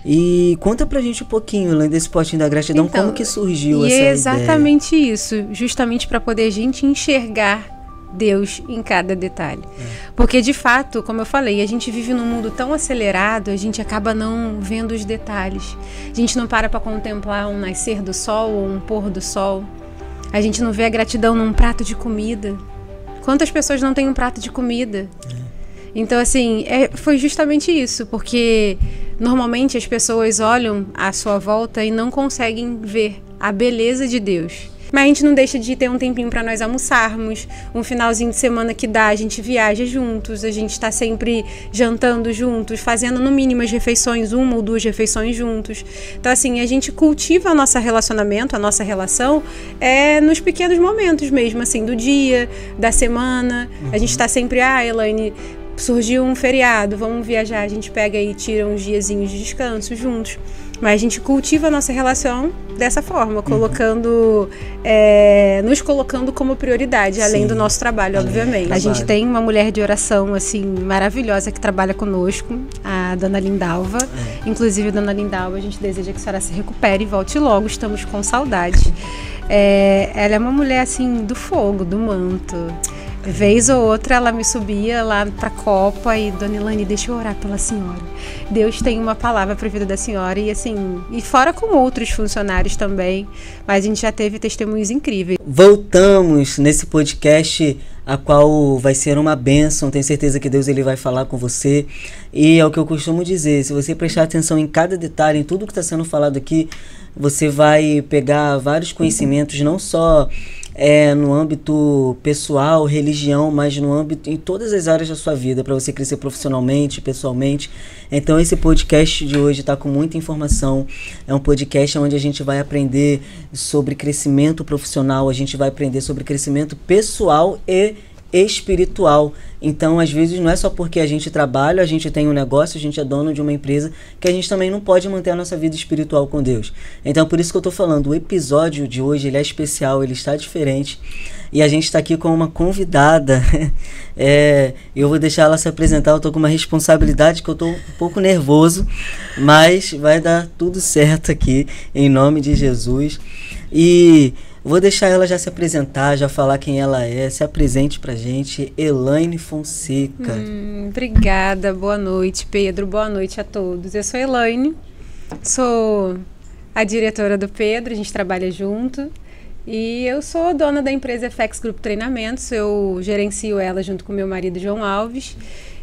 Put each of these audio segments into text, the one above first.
E conta pra gente um pouquinho, além desse potinho da gratidão, então, como que surgiu essa ideia? E é exatamente isso, justamente para poder a gente enxergar Deus em cada detalhe. Porque de fato, como eu falei, a gente vive num mundo tão acelerado, a gente acaba não vendo os detalhes. A gente não para contemplar um nascer do sol ou um pôr do sol. A gente não vê a gratidão num prato de comida. Quantas pessoas não têm um prato de comida? Então, assim, foi justamente isso, porque normalmente as pessoas olham à sua volta e não conseguem ver a beleza de Deus. Mas a gente não deixa de ter um tempinho para nós almoçarmos, um finalzinho de semana que dá, a gente viaja juntos, a gente está sempre jantando juntos, fazendo no mínimo as refeições, 1 ou 2 refeições juntos. Então, assim, a gente cultiva o nosso relacionamento, a nossa relação, nos pequenos momentos mesmo, assim, do dia, da semana. A gente está sempre, Elaine, surgiu um feriado, vamos viajar, a gente pega e tira uns diazinhos de descanso juntos. Mas a gente cultiva a nossa relação dessa forma, nos colocando como prioridade, além do nosso trabalho, obviamente. A gente tem uma mulher de oração, assim, maravilhosa que trabalha conosco, a Dona Lindalva. Inclusive, Dona Lindalva, a gente deseja que a senhora se recupere e volte logo, estamos com saudade. Ela é uma mulher, assim, do fogo, do manto. Vez ou outra ela me subia lá pra Copa e Dona Ilane, deixa eu orar pela senhora. Deus tem uma palavra pra vida da senhora e assim, e fora com outros funcionários também, mas a gente já teve testemunhos incríveis. Voltamos nesse podcast, a qual vai ser uma bênção, tenho certeza que Deus ele vai falar com você. E é o que eu costumo dizer, se você prestar atenção em cada detalhe, em tudo que está sendo falado aqui, você vai pegar vários conhecimentos, não só no âmbito pessoal, religião, mas no âmbito, em todas as áreas da sua vida, para você crescer profissionalmente, pessoalmente. Então esse podcast de hoje está com muita informação, é um podcast onde a gente vai aprender sobre crescimento profissional, a gente vai aprender sobre crescimento pessoal e espiritual. Então, às vezes, não é só porque a gente trabalha, a gente tem um negócio, a gente é dono de uma empresa, que a gente também não pode manter a nossa vida espiritual com Deus. Então, por isso que eu tô falando, o episódio de hoje, ele é especial, ele está diferente, e a gente está aqui com uma convidada. Eu vou deixar ela se apresentar, eu tô com uma responsabilidade que eu tô um pouco nervoso, mas vai dar tudo certo aqui, em nome de Jesus. E vou deixar ela já se apresentar, já falar quem ela é. Se apresente pra gente, Elaine Fonseca. Obrigada, boa noite, Pedro, boa noite a todos. Eu sou Elaine, sou a diretora do Pedro, a gente trabalha junto. E eu sou dona da empresa FX Group Treinamentos, eu gerencio ela junto com meu marido João Alves.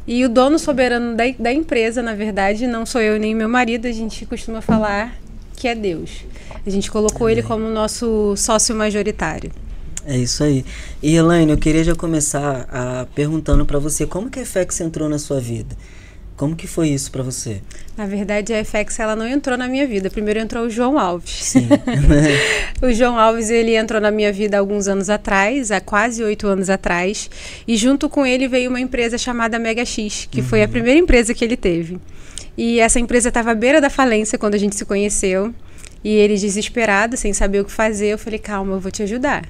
E o dono soberano da empresa, na verdade, não sou eu nem meu marido, a gente costuma falar que é Deus. A gente colocou ele como nosso sócio majoritário. É isso aí. E Elaine, eu queria já começar perguntando para você, como que a FX entrou na sua vida? Como que foi isso para você? Na verdade, a FX ela não entrou na minha vida. Primeiro entrou o João Alves. Sim. O João Alves, ele entrou na minha vida há alguns anos atrás, há quase 8 anos atrás. E junto com ele veio uma empresa chamada Mega X, que foi a primeira empresa que ele teve. E essa empresa estava à beira da falência quando a gente se conheceu. E ele desesperado, sem saber o que fazer, eu falei, calma, eu vou te ajudar.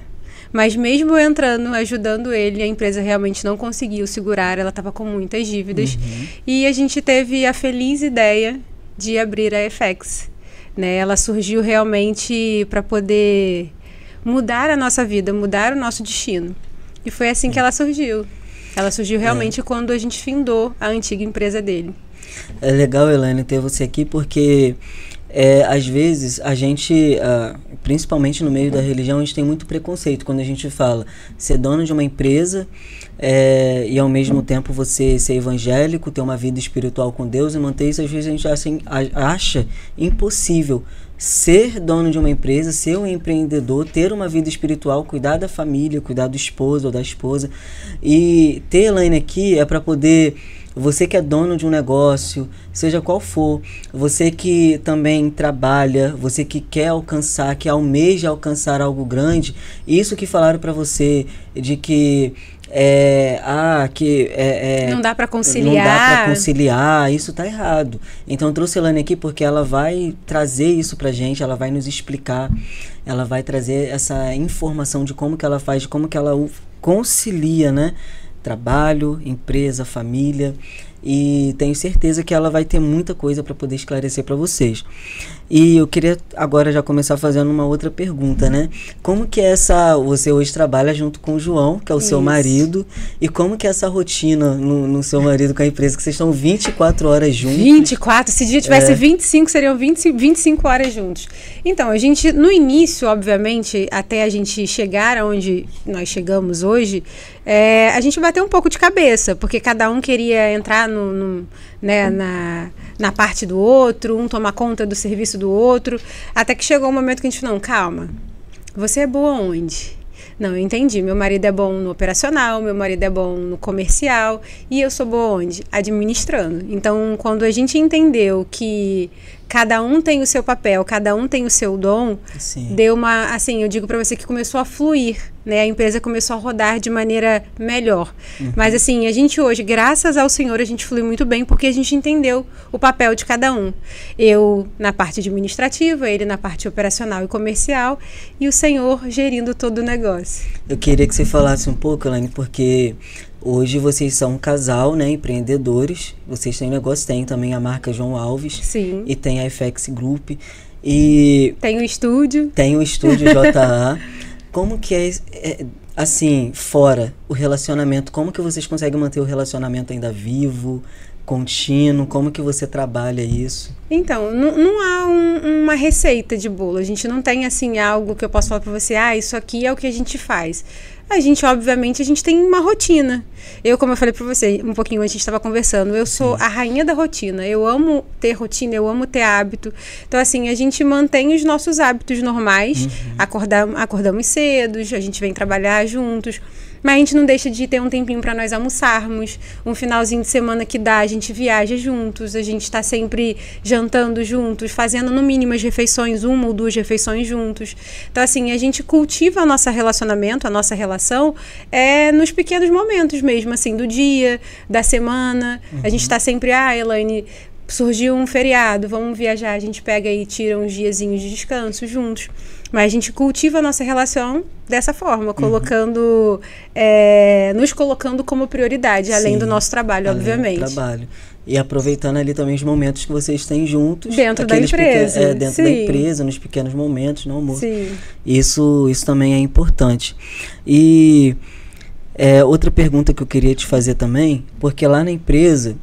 Mas mesmo eu entrando, ajudando ele, a empresa realmente não conseguiu segurar, ela estava com muitas dívidas. E a gente teve a feliz ideia de abrir a FX. Né? Ela surgiu realmente para poder mudar a nossa vida, mudar o nosso destino. E foi assim que ela surgiu. Ela surgiu realmente quando a gente findou a antiga empresa dele. É legal, Elaine, ter você aqui, porque às vezes a gente, principalmente no meio da religião, a gente tem muito preconceito quando a gente fala ser dono de uma empresa e ao mesmo tempo você ser evangélico, ter uma vida espiritual com Deus e manter isso. Às vezes a gente acha impossível ser dono de uma empresa, ser um empreendedor, ter uma vida espiritual, cuidar da família, cuidar do esposo ou da esposa. E ter Elaine aqui é para poder... Você que é dono de um negócio, seja qual for, você que também trabalha, você que quer alcançar, que almeja alcançar algo grande, isso que falaram para você de que não dá para conciliar. Não dá para conciliar, isso tá errado. Então eu trouxe a Elaine aqui porque ela vai trazer isso pra gente, ela vai nos explicar, ela vai trazer essa informação de como que ela faz, de como que ela concilia, né? Trabalho, empresa, família. e tenho certeza que ela vai ter muita coisa para poder esclarecer para vocês. E eu queria agora já começar fazendo uma outra pergunta, né? Como que você hoje trabalha junto com o João, que é o seu marido, e como que é essa rotina no seu marido com a empresa, que vocês estão 24 horas juntos? 24, se dia tivesse 25, seriam 25 horas juntos. Então, a gente, no início, obviamente, até a gente chegar aonde nós chegamos hoje, a gente bateu um pouco de cabeça, porque cada um queria entrar né, na parte do outro, um tomar conta do serviço do outro, até que chegou um momento que a gente falou, não, calma, você é boa onde? Não, eu entendi, meu marido é bom no operacional, meu marido é bom no comercial, e eu sou boa onde? Administrando. Então, quando a gente entendeu que cada um tem o seu papel, cada um tem o seu dom, deu uma, assim, eu digo para você que começou a fluir, né? A empresa começou a rodar de maneira melhor. Mas assim, a gente hoje, graças ao Senhor, a gente flui muito bem porque a gente entendeu o papel de cada um. Eu na parte administrativa, ele na parte operacional e comercial, e o Senhor gerindo todo o negócio. Eu queria que você falasse um pouco, Elaine, porque hoje vocês são um casal, né, empreendedores. Vocês têm negócio, tem também a marca João Alves. Sim. E tem a FX Group. E tem o estúdio. Tem o estúdio JA. Como que assim, fora o relacionamento, como que vocês conseguem manter o relacionamento ainda vivo, contínuo? Como que você trabalha isso? Então, não há uma receita de bolo. A gente não tem, assim, algo que eu posso falar para você, isso aqui é o que a gente faz. A gente, obviamente, a gente tem uma rotina. Eu, como eu falei para você um pouquinho antes, a gente estava conversando, eu sou a rainha da rotina. Eu amo ter rotina, eu amo ter hábito. Então, assim, a gente mantém os nossos hábitos normais. Acordamos cedo, a gente vem trabalhar juntos. Mas a gente não deixa de ter um tempinho para nós almoçarmos. Um finalzinho de semana que dá, a gente viaja juntos. A gente está sempre jantando juntos, fazendo no mínimo as refeições, 1 ou 2 refeições juntos. Então, assim, a gente cultiva o nosso relacionamento, a nossa relação, nos pequenos momentos mesmo, assim, do dia, da semana. A gente está sempre, Elaine, surgiu um feriado, vamos viajar. A gente pega e tira uns diazinhos de descanso juntos. Mas a gente cultiva a nossa relação dessa forma, colocando, nos colocando como prioridade, além do nosso trabalho, obviamente. Do trabalho. E aproveitando ali também os momentos que vocês têm juntos. Dentro da empresa. Dentro da empresa, nos pequenos momentos, no almoço. Sim. Isso também é importante. E outra pergunta que eu queria te fazer também, porque lá na empresa,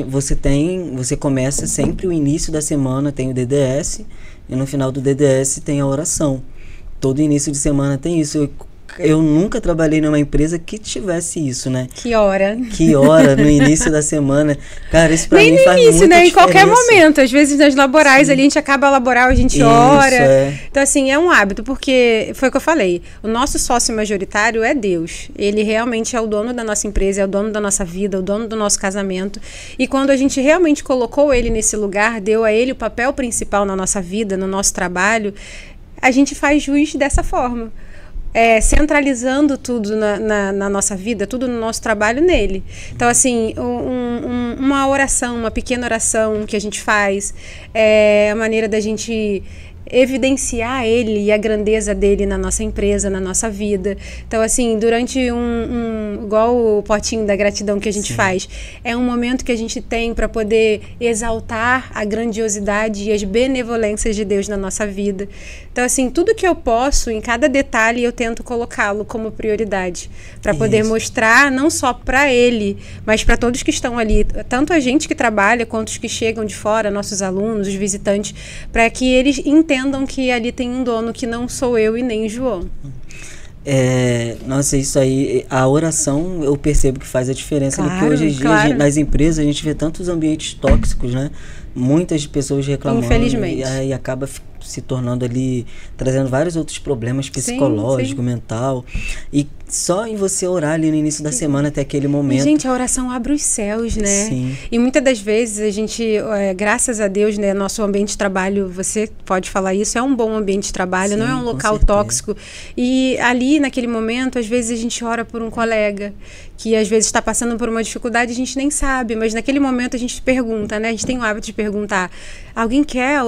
você começa sempre o início da semana, tem o DDS, e no final do DDS tem a oração. Todo início de semana tem isso. Eu nunca trabalhei numa empresa que tivesse isso, né? Que hora no início da semana. Cara, isso pra mim faz início, muita né? diferença. Em qualquer momento. Às vezes nas laborais ali, a gente acaba a laboral, a gente ora. Então, assim, é um hábito, porque foi o que eu falei. O nosso sócio majoritário é Deus. Ele realmente é o dono da nossa empresa, é o dono da nossa vida, o dono do nosso casamento. E quando a gente realmente colocou ele nesse lugar, deu a ele o papel principal na nossa vida, no nosso trabalho, a gente faz jus dessa forma. Centralizando tudo na nossa vida, tudo no nosso trabalho nele. Então, assim, uma oração, uma pequena oração que a gente faz, a maneira da gente evidenciar ele e a grandeza dele na nossa empresa, na nossa vida. Então, assim, durante igual o potinho da gratidão que a gente faz, é um momento que a gente tem para poder exaltar a grandiosidade e as benevolências de Deus na nossa vida. Então, assim, tudo que eu posso, em cada detalhe, eu tento colocá-lo como prioridade, para poder mostrar não só para ele, mas para todos que estão ali, tanto a gente que trabalha, quanto os que chegam de fora, nossos alunos, os visitantes, para que eles entendam que ali tem um dono que não sou eu e nem o João. Nossa, isso aí, a oração eu percebo que faz a diferença, porque hoje em dia nas empresas a gente vê tantos ambientes tóxicos, né? Muitas pessoas reclamando. Infelizmente. E acaba se tornando ali, trazendo vários outros problemas psicológicos, mental. E só em você orar ali no início da semana até aquele momento. E, gente, a oração abre os céus, né? Sim. E muitas das vezes a gente, graças a Deus, né, nosso ambiente de trabalho, você pode falar isso, é um bom ambiente de trabalho, não é um local tóxico. E ali, naquele momento, às vezes a gente ora por um colega que às vezes está passando por uma dificuldade, a gente nem sabe, mas naquele momento a gente pergunta, né? A gente tem o hábito de perguntar, alguém quer,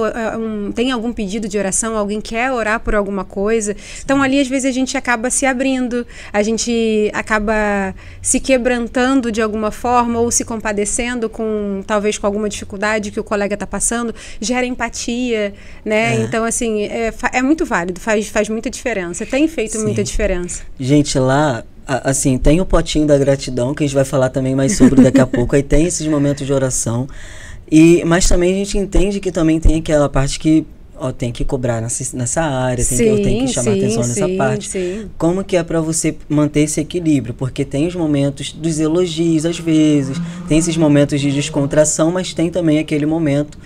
tem algum pedido de oração? Alguém quer orar por alguma coisa? Então ali às vezes a gente acaba se abrindo, a gente acaba se quebrantando de alguma forma ou se compadecendo talvez com alguma dificuldade que o colega está passando, gera empatia, né? Então, assim, é muito válido, faz muita diferença, tem feito muita diferença. Gente, lá, assim, tem o potinho da gratidão, que a gente vai falar também mais sobre daqui a pouco, aí tem esses momentos de oração, mas também a gente entende que também tem aquela parte que tem que cobrar nessa área, tem que chamar atenção nessa parte. Sim. Como que é para você manter esse equilíbrio? Porque tem os momentos dos elogios, às vezes, tem esses momentos de descontração, mas tem também aquele momento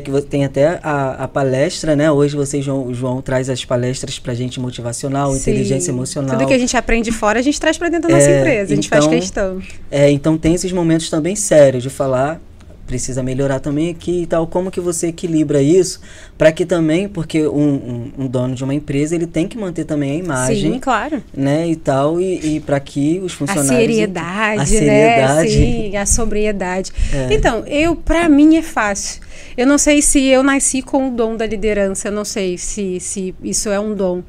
que tem até a palestra, né? Hoje o João traz as palestras pra gente motivacional, inteligência emocional. Tudo que a gente aprende fora, a gente traz para dentro da nossa empresa, a gente faz questão. Então tem esses momentos também sérios de falar, precisa melhorar também aqui e tal. Como que você equilibra isso para que também, porque um dono de uma empresa, ele tem que manter também a imagem. Sim, claro. Né, e tal, e para que os funcionários... A seriedade, né? Sim, a sobriedade. Então, para mim é fácil. Eu não sei se eu nasci com o dom da liderança, eu não sei se isso é um dom.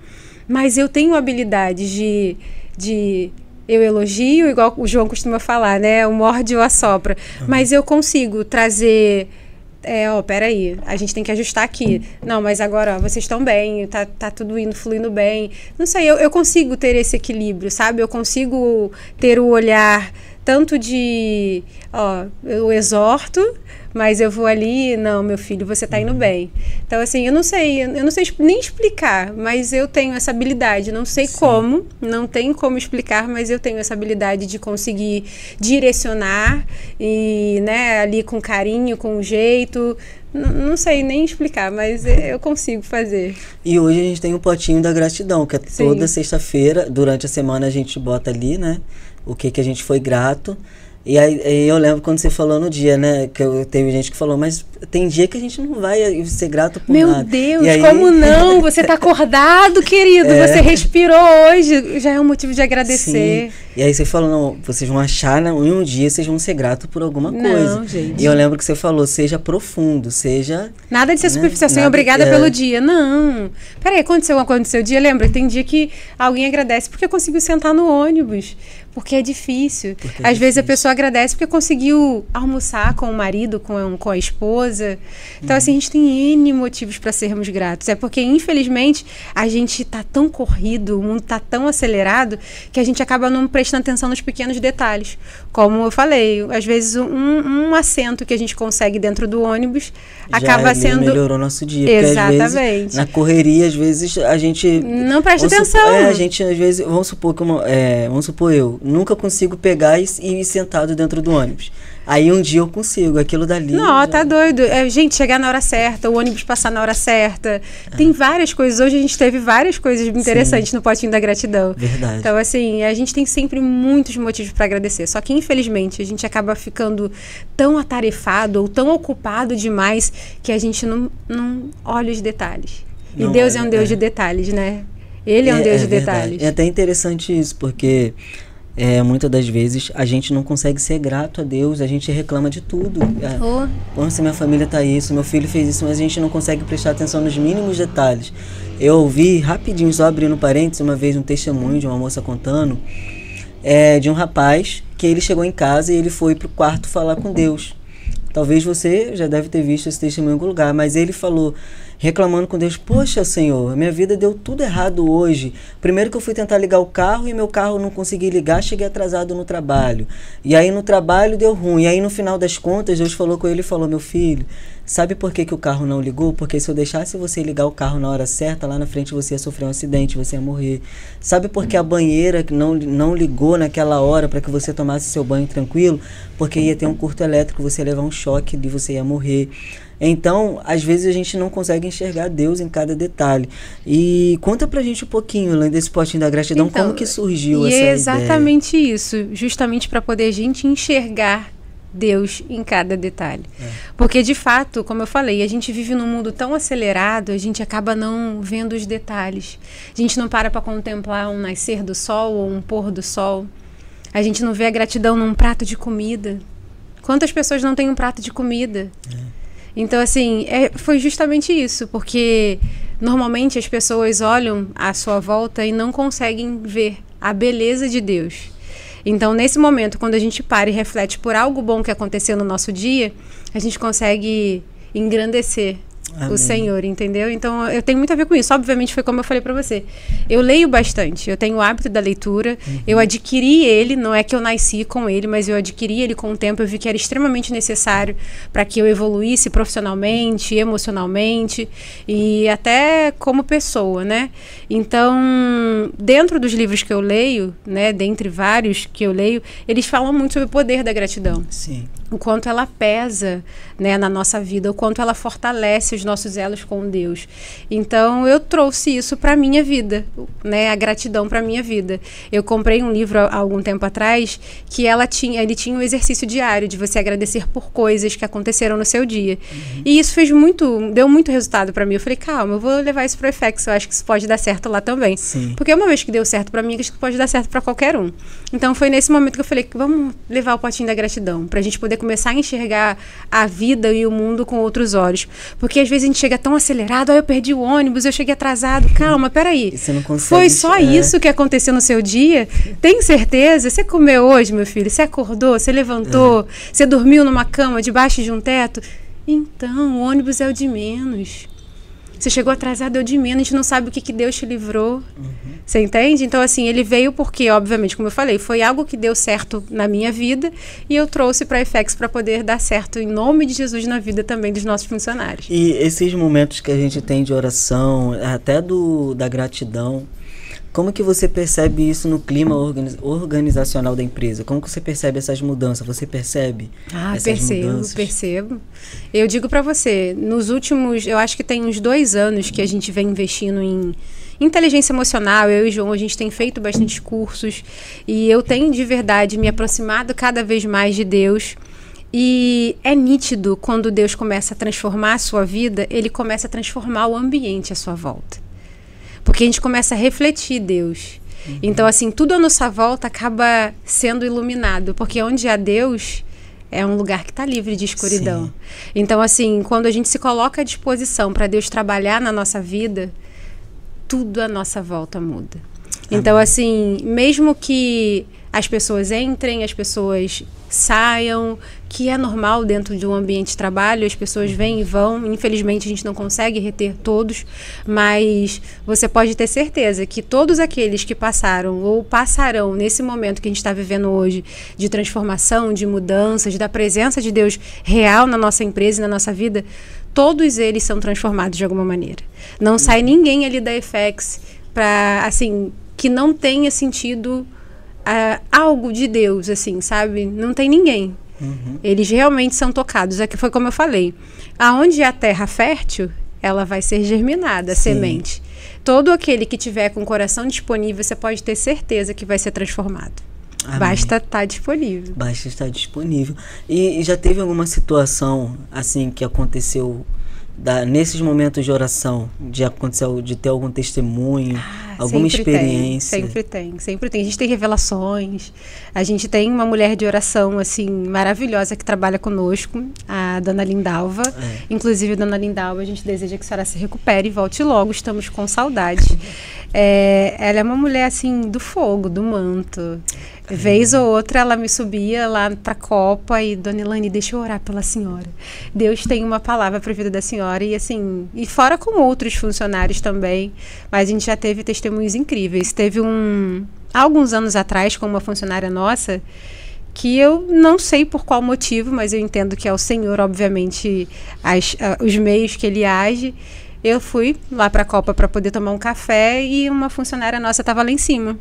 Mas eu tenho habilidade de eu elogio, igual o João costuma falar, né? O morde ou assopra. Mas eu consigo trazer... peraí, a gente tem que ajustar aqui. Não, mas agora, vocês estão bem, tá tudo fluindo bem. Não sei, eu consigo ter esse equilíbrio, sabe? Eu consigo ter o olhar tanto de... eu exorto, mas eu vou ali, não, meu filho, você tá indo bem. Então, assim, eu não sei nem explicar, mas eu tenho essa habilidade, não sei como, não tenho como explicar, mas eu tenho essa habilidade de conseguir direcionar e, né, ali com carinho, com jeito, não sei nem explicar, mas eu consigo fazer. E hoje a gente tem um potinho da gratidão, que é toda sexta-feira, durante a semana a gente bota ali, né, o que a gente foi grato. E aí eu lembro quando você falou no dia, né, que teve gente que falou, mas tem dia que a gente não vai ser grato por nada. Meu Deus, como não? Você tá acordado, querido, você respirou hoje, já é um motivo de agradecer. Sim. E aí você falou, não, vocês vão achar, né, em um dia vocês vão ser gratos por alguma coisa. Não, gente. E eu lembro que você falou, seja profundo, seja... Nada de ser superficial, assim, obrigada pelo dia. Não. Peraí, aconteceu alguma coisa no seu dia? Lembra? Tem dia que alguém agradece porque conseguiu sentar no ônibus. Porque é difícil. Às vezes a pessoa agradece porque conseguiu almoçar com o marido, com a esposa. Então, assim, a gente tem N motivos para sermos gratos. É porque, infelizmente, a gente tá tão corrido, o mundo tá tão acelerado, que a gente acaba não prestando atenção nos pequenos detalhes. Como eu falei, às vezes um assento que a gente consegue dentro do ônibus acaba sendo... melhorou nosso dia. Exatamente. Porque, às vezes, na correria, às vezes, a gente... Não presta atenção. A gente, às vezes, vamos supor eu, nunca consigo pegar e ir sentado dentro do ônibus. Aí um dia eu consigo, aquilo dali... Não, tá doido. Gente, chegar na hora certa, o ônibus passar na hora certa. Tem várias coisas. Hoje a gente teve várias coisas interessantes no Potinho da Gratidão. Verdade. Então, assim, a gente tem sempre muitos motivos para agradecer. Só que, infelizmente, a gente acaba ficando tão atarefado ou tão ocupado demais que a gente não olha os detalhes. E Deus é um Deus de detalhes, né? Ele é um Deus de detalhes. É até interessante isso, porque... muitas das vezes a gente não consegue ser grato a Deus, a gente reclama de tudo. Nossa, minha família tá isso, meu filho fez isso, mas a gente não consegue prestar atenção nos mínimos detalhes. Eu ouvi rapidinho, só abrindo parênteses, uma vez um testemunho de uma moça contando de um rapaz que ele chegou em casa e ele foi pro quarto falar com Deus. Talvez você já deve ter visto esse testemunho em algum lugar, mas ele falou, reclamando com Deus, poxa, Senhor, minha vida deu tudo errado hoje. Primeiro que eu fui tentar ligar o carro e meu carro não consegui ligar, cheguei atrasado no trabalho. E aí no trabalho deu ruim. E aí no final das contas, Deus falou com ele e falou, meu filho, sabe por que o carro não ligou? Porque se eu deixasse você ligar o carro na hora certa, lá na frente você ia sofrer um acidente, você ia morrer. Sabe por que a banheira não ligou naquela hora para que você tomasse seu banho tranquilo? Porque ia ter um curto elétrico, você ia levar um choque e você ia morrer. Então, às vezes a gente não consegue enxergar Deus em cada detalhe. E conta pra gente um pouquinho, além desse potinho da gratidão, como que surgiu essa ideia? E é exatamente isso, justamente para poder a gente enxergar Deus em cada detalhe. Porque, de fato, como eu falei, a gente vive num mundo tão acelerado, a gente acaba não vendo os detalhes. A gente não para contemplar um nascer do sol ou um pôr do sol. A gente não vê a gratidão num prato de comida. Quantas pessoas não têm um prato de comida? Então, assim, foi justamente isso, porque normalmente as pessoas olham à sua volta e não conseguem ver a beleza de Deus. Então, nesse momento, quando a gente para e reflete por algo bom que aconteceu no nosso dia, a gente consegue engrandecer o Senhor, entendeu? Então, eu tenho muito a ver com isso. Obviamente, foi como eu falei pra você. Eu leio bastante, eu tenho o hábito da leitura, eu adquiri ele, não é que eu nasci com ele, mas eu adquiri ele com o tempo, eu vi que era extremamente necessário para que eu evoluísse profissionalmente, emocionalmente e até como pessoa, né? Então, dentro dos livros que eu leio, né, dentre vários que eu leio, eles falam muito sobre o poder da gratidão. Sim. O quanto ela pesa, né, na nossa vida, o quanto ela fortalece os nossos elos com Deus. Então, eu trouxe isso para a minha vida, né, a gratidão para a minha vida. Eu comprei um livro há algum tempo atrás que ele tinha um exercício diário de você agradecer por coisas que aconteceram no seu dia. E isso deu muito resultado para mim. Eu falei, calma, eu vou levar isso pro FX, eu acho que isso pode dar certo lá também. Sim. Porque uma vez que deu certo para mim, acho que pode dar certo para qualquer um. Então, foi nesse momento que eu falei, vamos levar o potinho da gratidão, pra gente poder começar a enxergar a vida e o mundo com outros olhos. Porque às vezes a gente chega tão acelerado, eu perdi o ônibus, eu cheguei atrasado. Calma, peraí. Você não consegue, foi só isso que aconteceu no seu dia? Tem certeza? Você comeu hoje, meu filho? Você acordou? Você levantou? Você dormiu numa cama debaixo de um teto? Então, o ônibus é o de menos. Você chegou atrasado, é o de menos. A gente não sabe o que Deus te livrou. Você entende? Então, assim, ele veio porque, obviamente, como eu falei, foi algo que deu certo na minha vida e eu trouxe para a FX para poder dar certo em nome de Jesus na vida também dos nossos funcionários. E esses momentos que a gente tem de oração, até da gratidão, como que você percebe isso no clima organizacional da empresa? Como que você percebe essas mudanças? Você percebe essas mudanças? Percebo. Eu digo para você, nos últimos, eu acho que tem uns 2 anos que a gente vem investindo em inteligência emocional. Eu e o João, a gente tem feito bastante cursos e eu tenho de verdade me aproximado cada vez mais de Deus. E é nítido quando Deus começa a transformar a sua vida, ele começa a transformar o ambiente à sua volta. Porque a gente começa a refletir Deus. Então, assim, tudo à nossa volta acaba sendo iluminado. Porque onde há Deus, é um lugar que está livre de escuridão. Sim. Então, assim, quando a gente se coloca à disposição para Deus trabalhar na nossa vida, tudo à nossa volta muda. Então, assim, mesmo que as pessoas entrem, as pessoas saiam, que é normal dentro de um ambiente de trabalho, as pessoas vêm e vão, infelizmente a gente não consegue reter todos, mas você pode ter certeza que todos aqueles que passaram ou passarão nesse momento que a gente está vivendo hoje, de transformação, de mudanças, da presença de Deus real na nossa empresa e na nossa vida, todos eles são transformados de alguma maneira. Não sai ninguém ali da FX para, assim, que não tenha sentido algo de Deus, assim, sabe? Não tem ninguém. Eles realmente são tocados. Aqui foi como eu falei. Aonde é a terra fértil, ela vai ser germinada, a semente. Todo aquele que tiver com o coração disponível, você pode ter certeza que vai ser transformado. Amém. Basta estar disponível. Basta estar disponível. E já teve alguma situação, assim, que aconteceu nesses momentos de oração, de ter algum testemunho, alguma experiência? Sempre tem. A gente tem revelações. A gente tem uma mulher de oração, assim, maravilhosa que trabalha conosco, a Dona Lindalva. Inclusive, Dona Lindalva, a gente deseja que a senhora se recupere e volte logo. Estamos com saudade. Ela é uma mulher, assim, do fogo, do manto. Vez ou outra ela me subia lá pra Copa e, Dona Elane, deixa eu orar pela senhora. Deus tem uma palavra pra vida da senhora e assim, e fora com outros funcionários também, mas a gente já teve testemunhos incríveis. Teve há alguns anos atrás com uma funcionária nossa que eu não sei por qual motivo, mas eu entendo que é o Senhor, obviamente, os meios que ele age. Eu fui lá pra Copa para poder tomar um café e uma funcionária nossa estava lá em cima.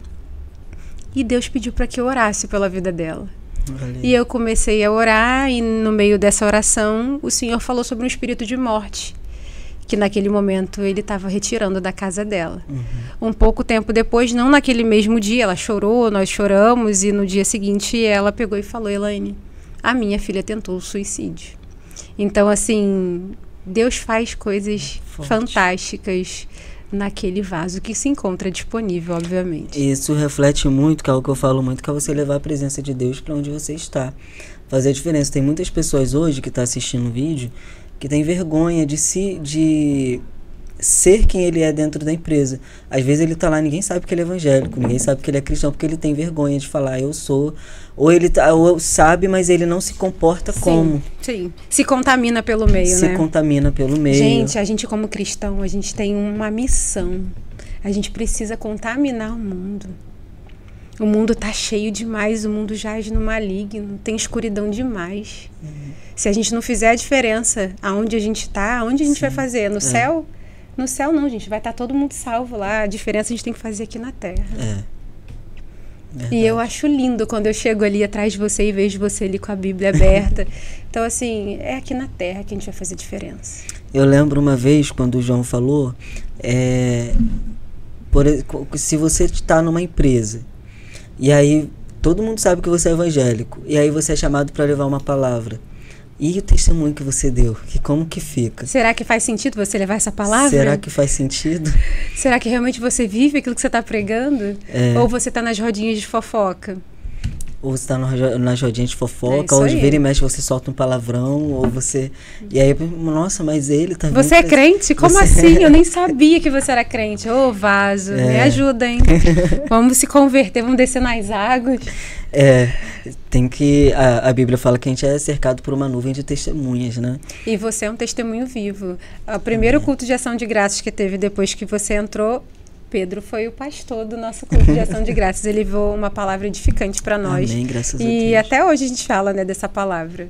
E Deus pediu para que eu orasse pela vida dela. Valeu. E eu comecei a orar e no meio dessa oração o Senhor falou sobre um espírito de morte que naquele momento ele estava retirando da casa dela. Um pouco tempo depois, não naquele mesmo dia, ela chorou, nós choramos e no dia seguinte ela pegou e falou: Elaine, a minha filha tentou o suicídio. Então, assim, Deus faz coisas fantásticas naquele vaso que se encontra disponível, obviamente. Isso reflete muito, que é o que eu falo muito, que é você levar a presença de Deus para onde você está. Fazer a diferença. Tem muitas pessoas hoje que estão assistindo o vídeo que tem vergonha de se ser quem ele é dentro da empresa. Às vezes ele tá lá, ninguém sabe que ele é evangélico, ninguém sabe que ele é cristão, porque ele tem vergonha de falar, eu sou. Ou sabe, mas ele não se comporta como. Sim, se contamina pelo meio, né? Se contamina pelo meio. Gente, a gente como cristão, a gente tem uma missão. A gente precisa contaminar o mundo. O mundo tá cheio demais, o mundo jaz no maligno, tem escuridão demais. Se a gente não fizer a diferença aonde a gente tá, aonde a gente vai fazer? No céu? No céu não, gente, vai estar todo mundo salvo lá. A diferença a gente tem que fazer aqui na terra. Verdade. E eu acho lindo quando eu chego ali atrás de você e vejo você ali com a Bíblia aberta. Então, assim, é aqui na terra que a gente vai fazer diferença. Eu lembro uma vez, quando o João falou, se você está numa empresa, e aí todo mundo sabe que você é evangélico, e aí você é chamado para levar uma palavra, e o testemunho que você deu, como que fica? Será que faz sentido você levar essa palavra? Será que faz sentido? Será que realmente você vive aquilo que você está pregando? Ou você está nas rodinhas de fofoca? Ou você está nas rodinhas de fofoca, ou de vira e mexe você solta um palavrão, ou você... E aí, nossa, mas ele tá... Você é crente? Como assim? Eu nem sabia que você era crente. Ô, vaso, me ajuda, hein? Vamos se converter, vamos descer nas águas. Tem que... A Bíblia fala que a gente é cercado por uma nuvem de testemunhas, né? E você é um testemunho vivo. O primeiro culto de ação de graças que teve depois que você entrou, Pedro foi o pastor do nosso culto de ação de graças. Ele levou uma palavra edificante para nós. Amém, graças a Deus. E até hoje a gente fala, né, dessa palavra.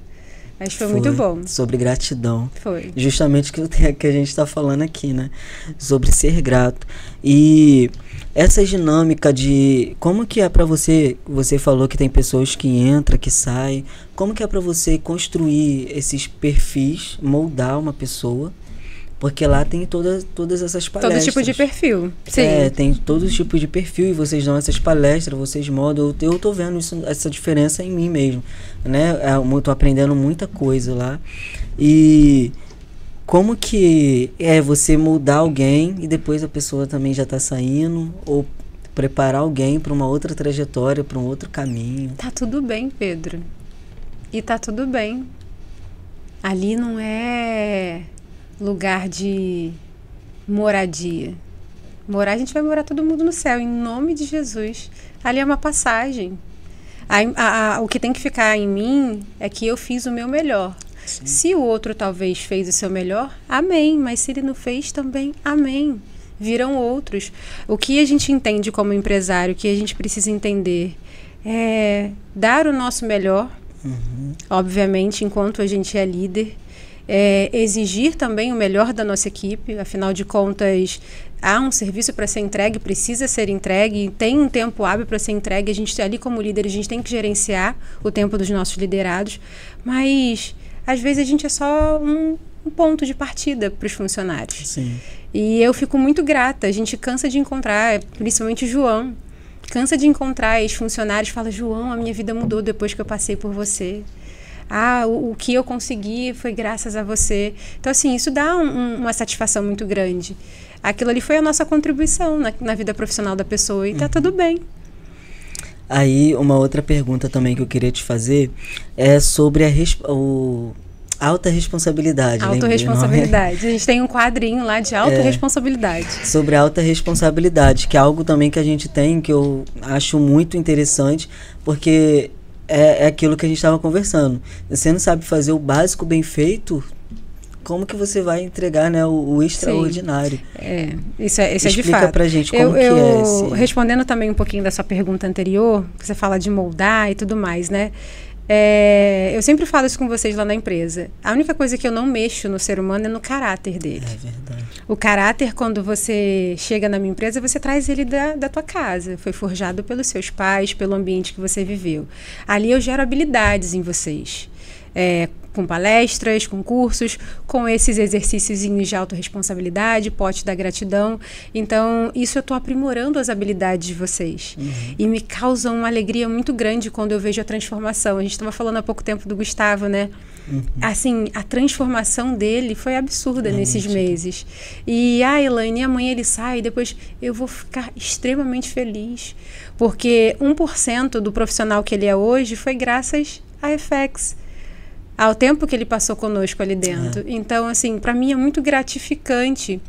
Mas foi muito bom. Sobre gratidão. Foi. Justamente que a gente está falando aqui, né? Sobre ser grato. E essa dinâmica de... Como que é para você... Você falou que tem pessoas que entram, que saem. Como que é para você construir esses perfis, moldar uma pessoa? Porque lá tem todas essas palestras. Todo tipo de perfil. Sim. Tem todo tipo de perfil e vocês dão essas palestras, vocês modam. Eu tô vendo essa diferença em mim mesmo, né? Eu tô aprendendo muita coisa lá. E como que é você mudar alguém e depois a pessoa também já tá saindo, ou preparar alguém para uma outra trajetória, para um outro caminho? Tá tudo bem, Pedro. E tá tudo bem. Ali não é lugar de moradia. A gente vai morar todo mundo no céu, em nome de Jesus. Ali é uma passagem. O que tem que ficar em mim é que eu fiz o meu melhor. Sim. Se o outro talvez fez o seu melhor, amém. Mas se ele não fez, também amém. Virão outros. O que a gente entende como empresário, o que a gente precisa entender é dar o nosso melhor, obviamente, enquanto a gente é líder. Exigir também o melhor da nossa equipe, afinal de contas há um serviço para ser entregue, precisa ser entregue, tem um tempo hábil para ser entregue, a gente ali como líder, a gente tem que gerenciar o tempo dos nossos liderados, mas às vezes a gente é só um ponto de partida para os funcionários. Sim. E eu fico muito grata, a gente cansa de encontrar, principalmente o João, cansa de encontrar ex-funcionários, fala, João, a minha vida mudou depois que eu passei por você. O que eu consegui foi graças a você. Então, assim, isso dá uma satisfação muito grande. Aquilo ali foi a nossa contribuição na vida profissional da pessoa e tá tudo bem. Aí, uma outra pergunta também que eu queria te fazer é sobre a autorresponsabilidade. Autorresponsabilidade. A gente tem um quadrinho lá de autorresponsabilidade. Sobre a autorresponsabilidade, que é algo também que a gente tem, que eu acho muito interessante, porque... É aquilo que a gente estava conversando. Você não sabe fazer o básico bem feito, como que você vai entregar, né, o extraordinário? Isso é de fato. Explica pra gente como que é esse... Respondendo também um pouquinho da sua pergunta anterior, que você fala de moldar e tudo mais, né? Eu sempre falo isso com vocês lá na empresa. A única coisa que eu não mexo no ser humano é no caráter dele. É verdade. O caráter, quando você chega na minha empresa, você traz ele da tua casa. Foi forjado pelos seus pais, pelo ambiente que você viveu. Ali eu gero habilidades em vocês. Com palestras, com cursos, com esses exercícios de autorresponsabilidade, pote da gratidão. Então, isso eu estou aprimorando as habilidades de vocês. E me causa uma alegria muito grande quando eu vejo a transformação. A gente estava falando há pouco tempo do Gustavo, né? Assim, a transformação dele foi absurda nesses meses. E, Elaine, amanhã ele sai, depois eu vou ficar extremamente feliz. Porque 1% do profissional que ele é hoje foi graças à FX. ao tempo que ele passou conosco ali dentro. Então, assim, para mim é muito gratificante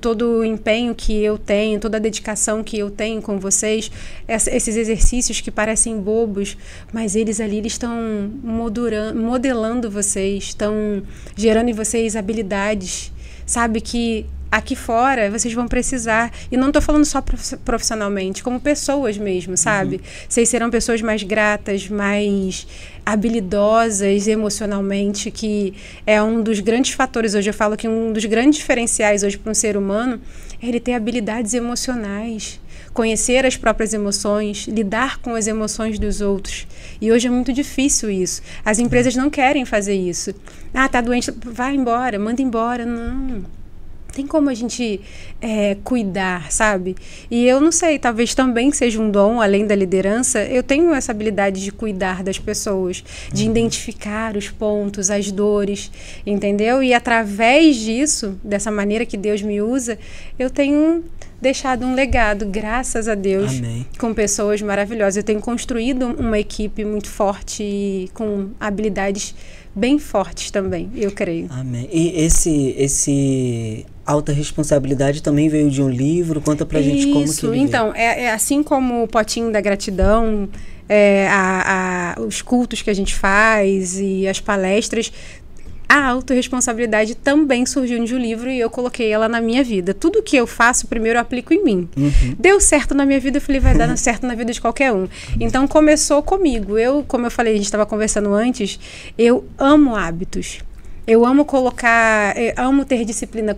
todo o empenho que eu tenho, toda a dedicação que eu tenho com vocês, esses exercícios que parecem bobos, mas eles estão modelando vocês, estão gerando em vocês habilidades, sabe, que aqui fora vocês vão precisar. E não estou falando só profissionalmente, como pessoas mesmo, sabe? Vocês serão pessoas mais gratas, mais habilidosas emocionalmente, que é um dos grandes fatores. Hoje eu falo que um dos grandes diferenciais hoje para um ser humano é ele ter habilidades emocionais, conhecer as próprias emoções, lidar com as emoções dos outros. E hoje é muito difícil isso. As empresas não querem fazer isso. Ah, tá doente, vai embora, manda embora. Não. Tem como a gente cuidar, sabe? E eu não sei, talvez também seja um dom, além da liderança, eu tenho essa habilidade de cuidar das pessoas, de identificar os pontos, as dores, entendeu? E através disso, dessa maneira que Deus me usa, eu tenho deixado um legado, graças a Deus, Amém. Com pessoas maravilhosas. Eu tenho construído uma equipe muito forte e com habilidades bem fortes também, eu creio. Amém. E esse alta responsabilidade também veio de um livro? Conta pra gente como que ele então, é assim como o Potinho da Gratidão, os cultos que a gente faz e as palestras, a autorresponsabilidade também surgiu de um livro e eu coloquei ela na minha vida. Tudo que eu faço, primeiro eu aplico em mim. Deu certo na minha vida, eu falei, vai dar certo na vida de qualquer um. Então, começou comigo. Como eu falei, a gente estava conversando antes, eu amo hábitos. Eu amo amo ter disciplina,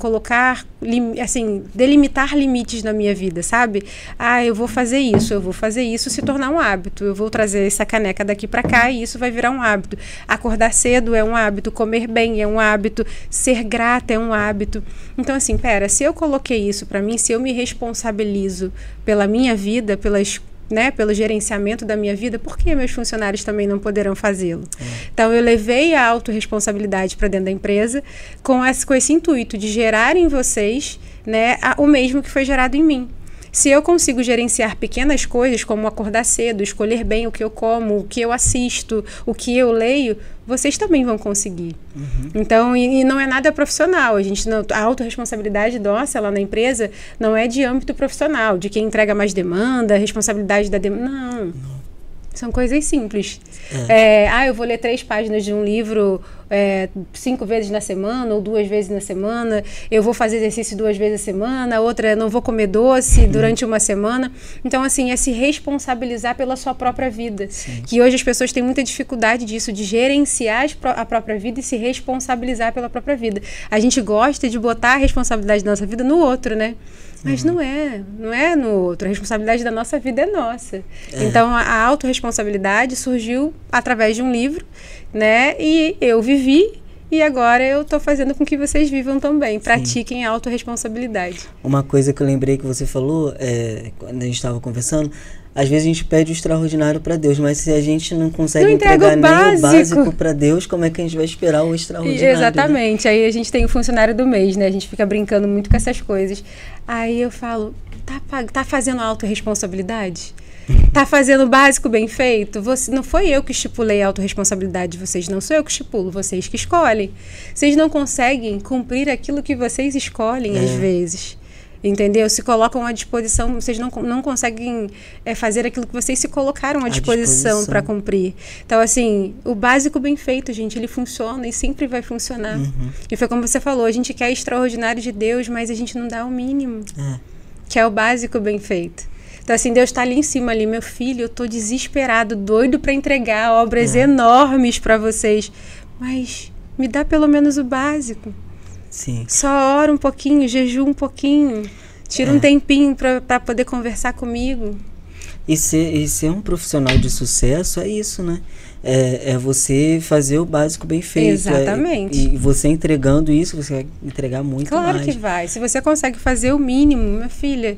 delimitar limites na minha vida, sabe? Ah, eu vou fazer isso se tornar um hábito. Eu vou trazer essa caneca daqui para cá e isso vai virar um hábito. Acordar cedo é um hábito, comer bem é um hábito, ser grata é um hábito. Então, assim, se eu coloquei isso para mim, se eu me responsabilizo pela minha vida, pelo gerenciamento da minha vida, por que meus funcionários também não poderão fazê-lo? Então, eu levei a autorresponsabilidade para dentro da empresa com esse intuito de gerar em vocês, o mesmo que foi gerado em mim. Se eu consigo gerenciar pequenas coisas, como acordar cedo, escolher bem o que eu como, o que eu assisto, o que eu leio, vocês também vão conseguir. Então, e não é nada profissional. A autorresponsabilidade nossa lá na empresa não é de âmbito profissional, de quem entrega mais demanda, responsabilidade da demanda. Não. São coisas simples. Eu vou ler 3 páginas de um livro 5 vezes na semana ou 2 vezes na semana. Eu vou fazer exercício 2 vezes na semana. Outra, não vou comer doce durante uma semana. Então, assim, é se responsabilizar pela sua própria vida. Sim. Que hoje as pessoas têm muita dificuldade disso, de gerenciar a própria vida e se responsabilizar pela própria vida. A gente gosta de botar a responsabilidade da nossa vida no outro, né? Mas não é no outro. A responsabilidade da nossa vida é nossa. Então, a autorresponsabilidade surgiu através de um livro, e eu vivi, e agora eu estou fazendo com que vocês vivam também. Pratiquem a autorresponsabilidade. Uma coisa que eu lembrei que você falou, quando a gente estava conversando, às vezes a gente pede o extraordinário para Deus, mas se a gente não consegue entregar nem o básico para Deus, como é que a gente vai esperar o extraordinário? Exatamente. Aí a gente tem o funcionário do mês, A gente fica brincando muito com essas coisas. Aí eu falo, tá fazendo autorresponsabilidade? Tá fazendo o básico bem feito? Não foi eu que estipulei a autorresponsabilidade de vocês, não sou eu que estipulo, vocês que escolhem. Vocês não conseguem cumprir aquilo que vocês escolhem às vezes. Entendeu? Se colocam à disposição, vocês não conseguem fazer aquilo que vocês se colocaram à disposição para cumprir. Então, assim, o básico bem feito, gente, ele funciona e sempre vai funcionar. E foi como você falou, a gente quer extraordinário de Deus, mas a gente não dá o mínimo, que é o básico bem feito. Então, assim, Deus está ali em cima, meu filho, eu estou desesperado, doido para entregar obras enormes para vocês, mas me dá pelo menos o básico. Sim. Só ora um pouquinho, jejua um pouquinho, tira um tempinho para poder conversar comigo. E ser um profissional de sucesso é isso, né? É você fazer o básico bem feito. Exatamente. E você entregando isso, você vai entregar muito mais. Claro que vai. Se você consegue fazer o mínimo, minha filha,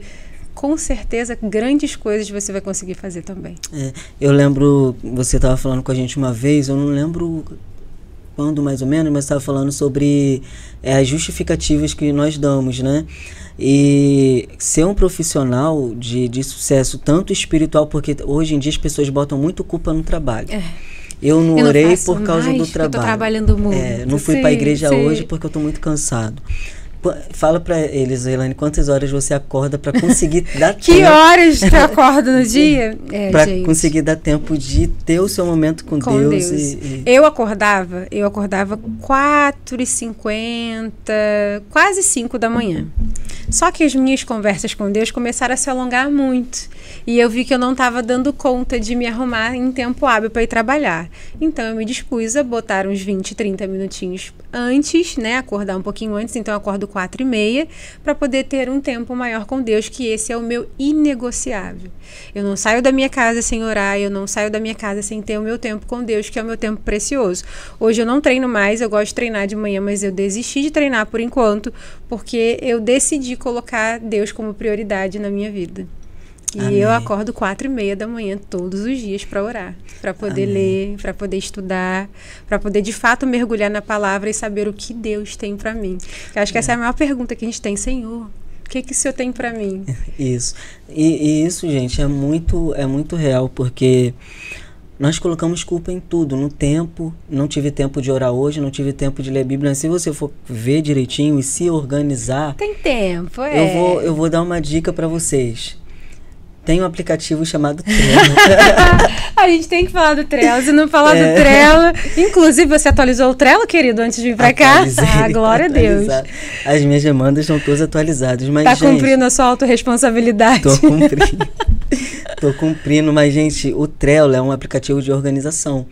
com certeza grandes coisas você vai conseguir fazer também. Eu lembro, você estava falando com a gente uma vez, eu não lembro quando mais ou menos, mas estava falando sobre as justificativas que nós damos, né? E ser um profissional de sucesso, tanto espiritual, porque hoje em dia as pessoas botam muito culpa no trabalho. Eu não orei por causa do eu tô trabalho. Trabalhando muito. Não fui para a igreja hoje porque eu tô muito cansado. Fala para eles, Elaine, quantas horas você acorda para conseguir dar tempo. Que horas você acorda no dia? Para conseguir dar tempo de ter o seu momento com Deus. Eu acordava 4h50, quase 5 da manhã. Só que as minhas conversas com Deus começaram a se alongar muito. E eu vi que eu não estava dando conta de me arrumar em tempo hábil para ir trabalhar. Então eu me dispus a botar uns 20, 30 minutinhos antes, né? Acordar um pouquinho antes, então eu acordo 4h30, para poder ter um tempo maior com Deus, que esse é o meu inegociável. Eu não saio da minha casa sem orar, eu não saio da minha casa sem ter o meu tempo com Deus, que é o meu tempo precioso. Hoje eu não treino mais, eu gosto de treinar de manhã, mas eu desisti de treinar por enquanto, porque eu decidi colocar Deus como prioridade na minha vida. E Amém. Eu acordo 4h30 da manhã todos os dias para orar, para poder Amém. Ler, para poder estudar, para poder de fato mergulhar na palavra e saber o que Deus tem para mim. Eu acho que essa é a maior pergunta que a gente tem, Senhor, o que o Senhor tem para mim? Isso. E isso, gente, é muito real, porque nós colocamos culpa em tudo, no tempo. Não tive tempo de orar hoje, não tive tempo de ler a Bíblia. Se você for ver direitinho e se organizar... Tem tempo, Eu vou dar uma dica para vocês. Tem um aplicativo chamado Trello. A gente tem que falar do Trello. Se não falar do Trello... Inclusive, você atualizou o Trello, querido, antes de vir para cá? Glória a Deus. As minhas demandas estão todas atualizadas. Mas, tá cumprindo a sua autorresponsabilidade. Tô cumprindo, mas, gente, o Trello é um aplicativo de organização.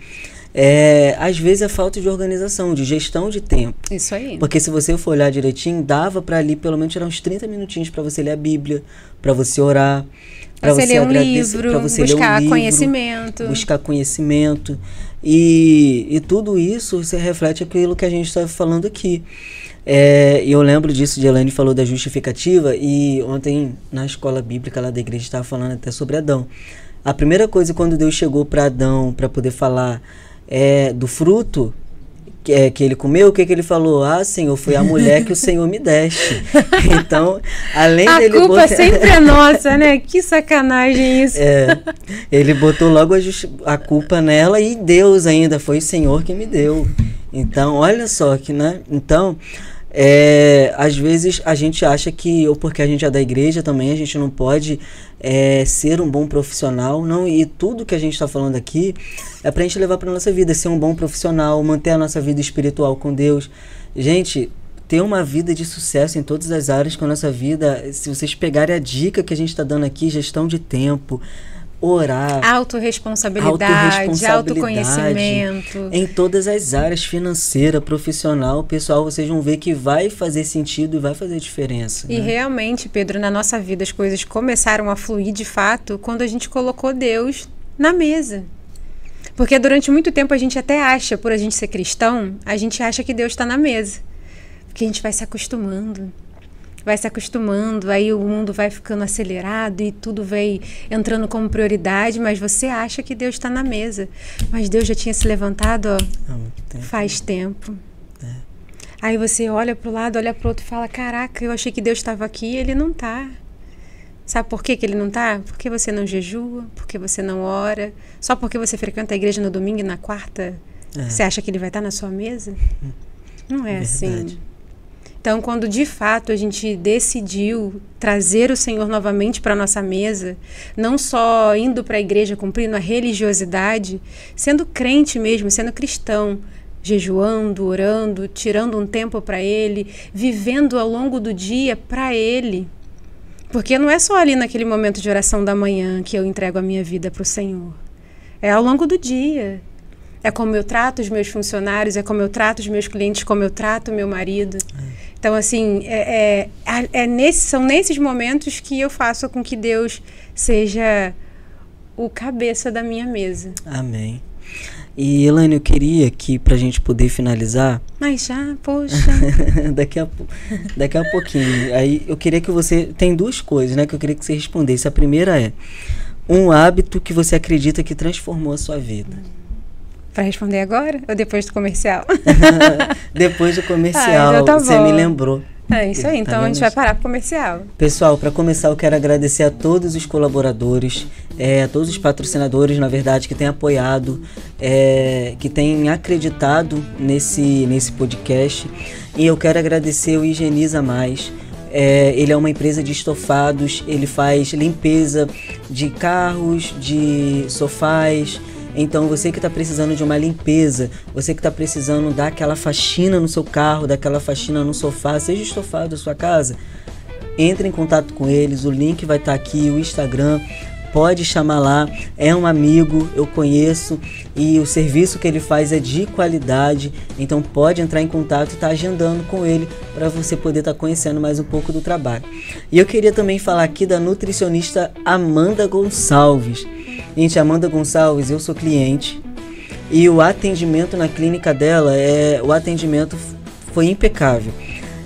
Às vezes é falta de organização, de gestão de tempo. Isso aí. Porque se você for olhar direitinho, dava para ali pelo menos tirar uns 30 minutinhos para você ler a Bíblia, para você orar, para você ler um livro, buscar conhecimento. Buscar conhecimento. E tudo isso se reflete aquilo que a gente está falando aqui. E eu lembro disso, de Elaine falou da justificativa, e ontem na escola bíblica lá da igreja estava falando até sobre Adão. A primeira coisa, quando Deus chegou para Adão para poder falar do fruto que ele comeu, o que ele falou? Senhor, foi a mulher que o Senhor me deste. Então, além dele... A culpa sempre é nossa, né? Que sacanagem isso. Ele botou logo a culpa nela, e Deus ainda, foi o Senhor que me deu. Então, olha só que, né? Então, às vezes a gente acha que, ou porque a gente é da igreja também, a gente não pode ser um bom profissional, não, e tudo que a gente está falando aqui é pra gente levar pra nossa vida, ser um bom profissional, manter a nossa vida espiritual com Deus. Gente, ter uma vida de sucesso em todas as áreas com a nossa vida, se vocês pegarem a dica que a gente está dando aqui, gestão de tempo, orar, autorresponsabilidade, autoconhecimento, em todas as áreas, financeira, profissional, pessoal, vocês vão ver que vai fazer sentido e vai fazer diferença. E realmente, Pedro, na nossa vida as coisas começaram a fluir de fato quando a gente colocou Deus na mesa. Porque durante muito tempo a gente até acha, por a gente ser cristão, a gente acha que Deus está na mesa. Porque a gente vai se acostumando, aí o mundo vai ficando acelerado e tudo vai entrando como prioridade, mas você acha que Deus está na mesa. Mas Deus já tinha se levantado, faz tempo. Aí você olha para o lado, olha para o outro e fala, caraca, eu achei que Deus estava aqui e ele não está. Sabe por que ele não está? Porque você não jejua, porque você não ora, só porque você frequenta a igreja no domingo e na quarta, você acha que ele vai estar na sua mesa? Não é assim. Então, quando de fato a gente decidiu trazer o Senhor novamente para a nossa mesa, não só indo para a igreja, cumprindo a religiosidade, sendo crente mesmo, sendo cristão, jejuando, orando, tirando um tempo para Ele, vivendo ao longo do dia para Ele. Porque não é só ali naquele momento de oração da manhã que eu entrego a minha vida para o Senhor. É ao longo do dia. É como eu trato os meus funcionários, é como eu trato os meus clientes, como eu trato o meu marido. Então, assim, são nesses momentos que eu faço com que Deus seja o cabeça da minha mesa. Amém. E, Elaine, eu queria que, pra gente poder finalizar... Mas já, poxa... daqui a pouquinho. Aí, eu queria que você... Tem duas coisas, né, que eu queria que você respondesse. A primeira é um hábito que você acredita que transformou a sua vida. Para responder agora ou depois do comercial? Depois do comercial, então tá você me lembrou. É isso aí, então a gente vai parar pro comercial. Pessoal, para começar eu quero agradecer a todos os colaboradores, a todos os patrocinadores, na verdade, que têm apoiado, que têm acreditado nesse podcast. E eu quero agradecer o Higieniza Mais. Ele é uma empresa de estofados, ele faz limpeza de carros, de sofás. Então você que está precisando de uma limpeza, você que está precisando dar aquela faxina no seu carro, daquela faxina no sofá, seja estofado da sua casa, entre em contato com eles, o link vai estar aqui, o Instagram, pode chamar lá, é um amigo, eu conheço e o serviço que ele faz é de qualidade, então pode entrar em contato e estar agendando com ele para você poder estar conhecendo mais um pouco do trabalho. E eu queria também falar aqui da nutricionista Amanda Gonçalves. Gente, Amanda Gonçalves, eu sou cliente e o atendimento na clínica dela, o atendimento foi impecável.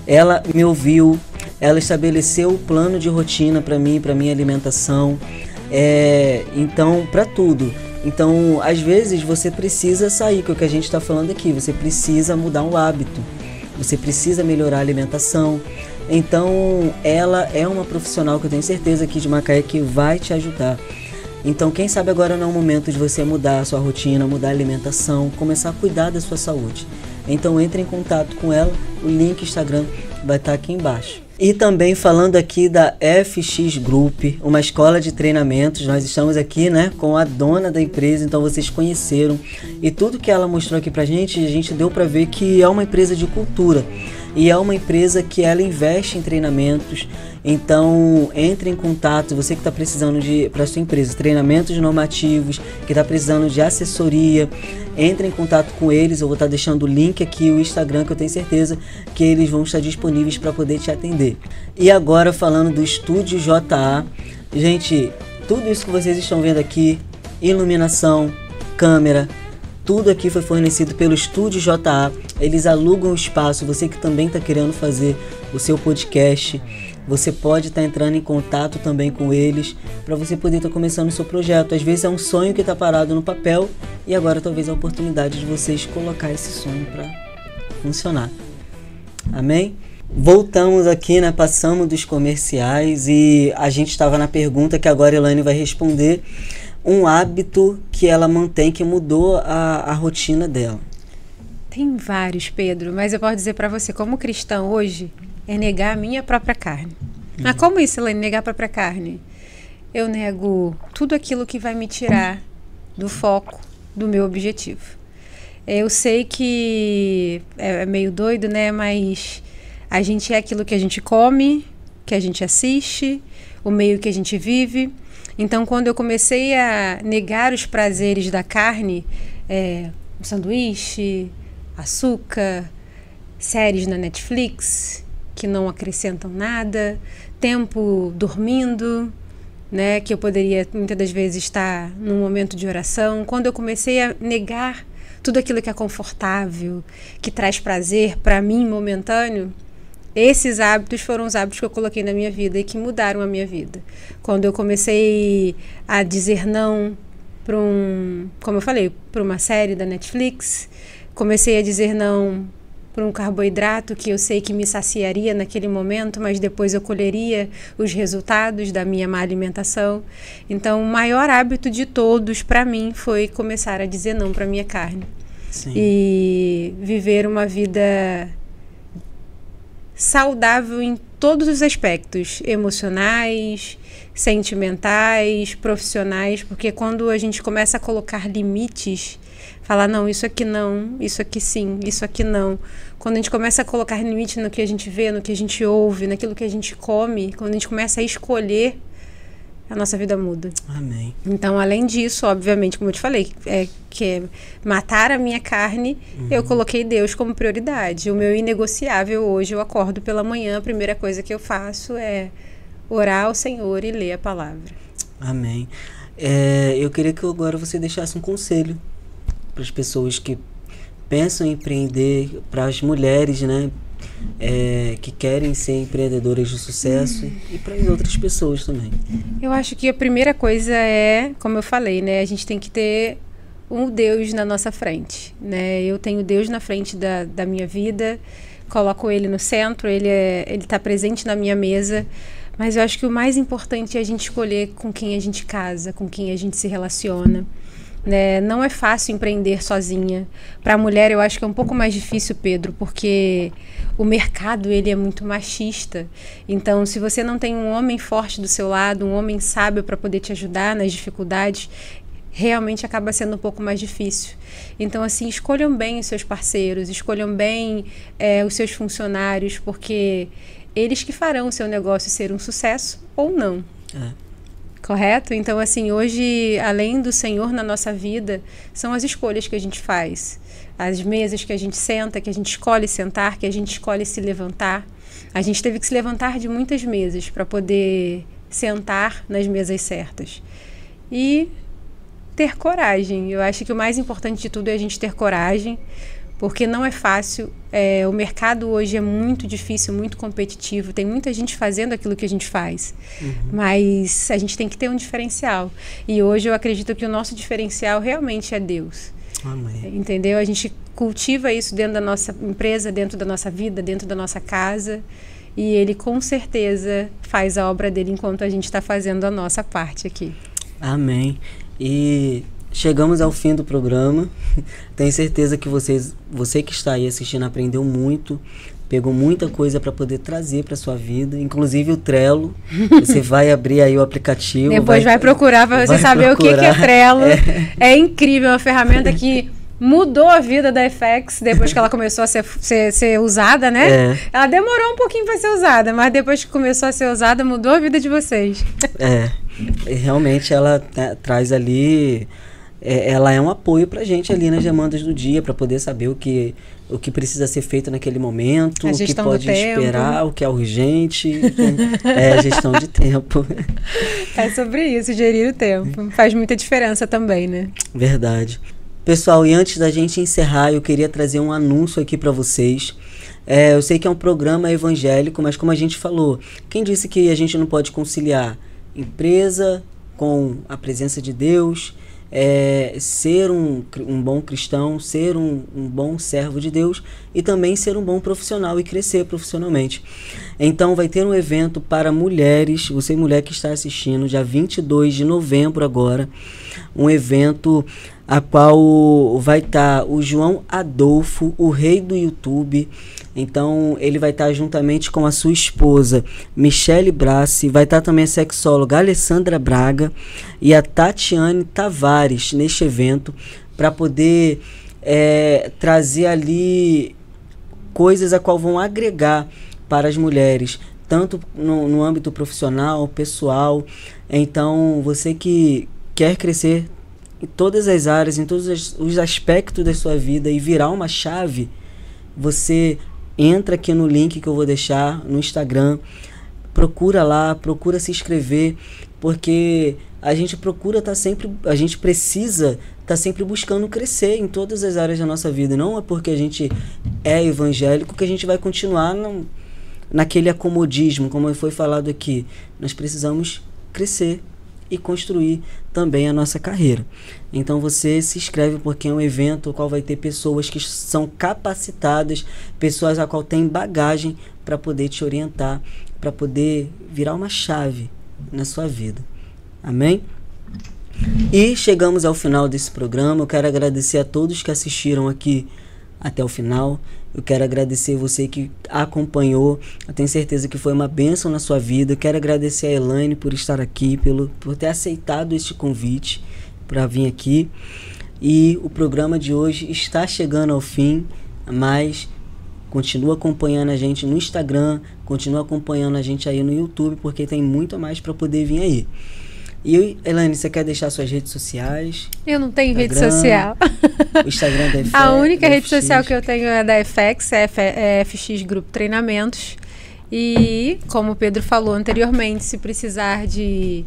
Ela me ouviu, ela estabeleceu o plano de rotina para mim, para minha alimentação, então, para tudo. Então, às vezes você precisa sair, que é o que a gente está falando aqui, você precisa mudar um hábito, você precisa melhorar a alimentação. Então, ela é uma profissional que eu tenho certeza aqui de Macaé que vai te ajudar. Então, quem sabe agora não é o momento de você mudar a sua rotina, mudar a alimentação, começar a cuidar da sua saúde. Então, entre em contato com ela, o link Instagram vai estar aqui embaixo. E também falando aqui da FX Group, uma escola de treinamentos, nós estamos aqui, né, com a dona da empresa, então vocês conheceram. E tudo que ela mostrou aqui pra gente, a gente deu pra ver que é uma empresa de cultura. E é uma empresa que ela investe em treinamentos. Então, entre em contato, você que está precisando para sua empresa, treinamentos normativos, que está precisando de assessoria, entre em contato com eles. Eu vou estar deixando o link aqui, o Instagram, que eu tenho certeza que eles vão estar disponíveis para poder te atender. E agora, falando do Estúdio JA, gente, tudo isso que vocês estão vendo aqui, iluminação, câmera, tudo aqui foi fornecido pelo Estúdio JA. Eles alugam o espaço. Você que também está querendo fazer o seu podcast, você pode estar entrando em contato também com eles para você poder estar começando o seu projeto. Às vezes é um sonho que está parado no papel e agora talvez é a oportunidade de vocês colocar esse sonho para funcionar. Amém? Voltamos aqui, né? Passamos dos comerciais e a gente estava na pergunta que agora a Elaine vai responder. Um hábito que ela mantém, que mudou a rotina dela. Tem vários, Pedro, mas eu posso dizer para você, como cristão hoje, é negar a minha própria carne. Mas como isso, Elaine, negar a própria carne? Eu nego tudo aquilo que vai me tirar do foco do meu objetivo. Eu sei que é meio doido, né? Mas a gente é aquilo que a gente come, que a gente assiste, o meio que a gente vive. Então, quando eu comecei a negar os prazeres da carne, um sanduíche, açúcar, séries na Netflix que não acrescentam nada, tempo dormindo, né, que eu poderia muitas das vezes estar num momento de oração. Quando eu comecei a negar tudo aquilo que é confortável, que traz prazer para mim momentâneo, esses hábitos foram os hábitos que eu coloquei na minha vida e que mudaram a minha vida. Quando eu comecei a dizer não para como eu falei, para uma série da Netflix, comecei a dizer não para um carboidrato que eu sei que me saciaria naquele momento, mas depois eu colheria os resultados da minha má alimentação. Então, o maior hábito de todos para mim foi começar a dizer não para minha carne. Sim. E viver uma vida saudável em todos os aspectos, emocionais, sentimentais, profissionais, porque quando a gente começa a colocar limites, falar não, isso aqui não, isso aqui sim, isso aqui não. Quando a gente começa a colocar limite no que a gente vê, no que a gente ouve, naquilo que a gente come, quando a gente começa a escolher, a nossa vida muda. Amém. Então, além disso, obviamente, como eu te falei, que é matar a minha carne, eu coloquei Deus como prioridade. O meu inegociável hoje, eu acordo pela manhã, a primeira coisa que eu faço é orar ao Senhor e ler a palavra. Amém. Eu queria que agora você deixasse um conselho para as pessoas que pensam em empreender, para as mulheres, né, que querem ser empreendedoras de sucesso e para as outras pessoas também. Eu acho que a primeira coisa é, como eu falei, né, a gente tem que ter um Deus na nossa frente, né? Eu tenho Deus na frente da minha vida, coloco ele no centro, ele está presente na minha mesa. Mas eu acho que o mais importante é a gente escolher com quem a gente casa, com quem a gente se relaciona. Né? Não é fácil empreender sozinha. Para a mulher eu acho que é um pouco mais difícil, Pedro, porque o mercado ele é muito machista. Então, se você não tem um homem forte do seu lado, um homem sábio para poder te ajudar nas dificuldades, realmente acaba sendo um pouco mais difícil. Então, assim, escolham bem os seus parceiros, escolham bem os seus funcionários, porque eles que farão o seu negócio ser um sucesso ou não. Correto? Então, assim, hoje, além do Senhor na nossa vida, são as escolhas que a gente faz. As mesas que a gente senta, que a gente escolhe sentar, que a gente escolhe se levantar. A gente teve que se levantar de muitas mesas para poder sentar nas mesas certas. E ter coragem. Eu acho que o mais importante de tudo é a gente ter coragem, porque não é fácil. O mercado hoje é muito difícil, muito competitivo. Tem muita gente fazendo aquilo que a gente faz. Mas a gente tem que ter um diferencial. E hoje eu acredito que o nosso diferencial realmente é Deus. Amém. Entendeu? A gente cultiva isso dentro da nossa empresa, dentro da nossa vida, dentro da nossa casa. E Ele com certeza faz a obra dele enquanto a gente está fazendo a nossa parte aqui. Amém. E chegamos ao fim do programa. Tenho certeza que você que está aí assistindo aprendeu muito, pegou muita coisa para poder trazer para sua vida, inclusive o Trello. Você vai abrir aí o aplicativo. Depois vai procurar para você saber o que é Trello. É incrível, é uma ferramenta que mudou a vida da FX depois que ela começou a ser usada, né? Ela demorou um pouquinho para ser usada, mas depois que começou a ser usada, mudou a vida de vocês. Realmente ela traz ali, ela é um apoio pra gente ali nas demandas do dia, para poder saber o que precisa ser feito naquele momento, o que pode esperar, o que é urgente, a gestão de tempo. É sobre isso, gerir o tempo. Faz muita diferença também, né? Verdade. Pessoal, e antes da gente encerrar, eu queria trazer um anúncio aqui para vocês. Eu sei que é um programa evangélico, mas como a gente falou, quem disse que a gente não pode conciliar empresa com a presença de Deus, ser um bom cristão, ser um bom servo de Deus e também ser um bom profissional e crescer profissionalmente. Então vai ter um evento para mulheres, você mulher que está assistindo, dia 22 de novembro agora, um evento a qual vai estar o João Adolfo, o rei do YouTube. Então ele vai estar juntamente com a sua esposa Michele Brassi, vai estar também a sexóloga Alessandra Braga e a Tatiane Tavares neste evento, para poder trazer ali coisas a qual vão agregar para as mulheres, tanto no âmbito profissional, pessoal. Então você que quer crescer em todas as áreas, em todos os aspectos da sua vida e virar uma chave, você entra aqui no link que eu vou deixar no Instagram, procura lá, procura se inscrever, porque a gente precisa estar sempre buscando crescer em todas as áreas da nossa vida. Não é porque a gente é evangélico que a gente vai continuar naquele acomodismo, como foi falado aqui. Nós precisamos crescer e construir também a nossa carreira. Então você se inscreve, porque é um evento no qual vai ter pessoas que são capacitadas, pessoas a qual têm bagagem para poder te orientar, para poder virar uma chave na sua vida. Amém? E chegamos ao final desse programa. Eu quero agradecer a todos que assistiram aqui até o final. Eu quero agradecer você que acompanhou. Eu tenho certeza que foi uma bênção na sua vida. Eu quero agradecer a Elaine por estar aqui, por ter aceitado este convite para vir aqui. E o programa de hoje está chegando ao fim, mas continua acompanhando a gente no Instagram, continua acompanhando a gente aí no YouTube, porque tem muito mais para poder vir aí. E, Elaine, você quer deixar suas redes sociais? Eu não tenho rede social. O Instagram da FX. A única rede social que eu tenho é da FX, é FX Grupo Treinamentos. E, como o Pedro falou anteriormente, se precisar de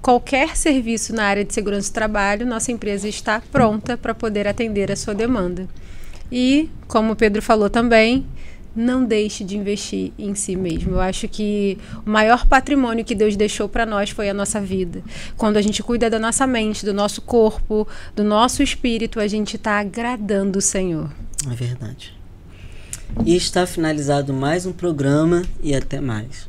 qualquer serviço na área de segurança do trabalho, nossa empresa está pronta para poder atender a sua demanda. E, como o Pedro falou também, não deixe de investir em si mesmo. Eu acho que o maior patrimônio que Deus deixou para nós foi a nossa vida. Quando a gente cuida da nossa mente, do nosso corpo, do nosso espírito, a gente está agradando o Senhor. É verdade. E está finalizado mais um programa e até mais.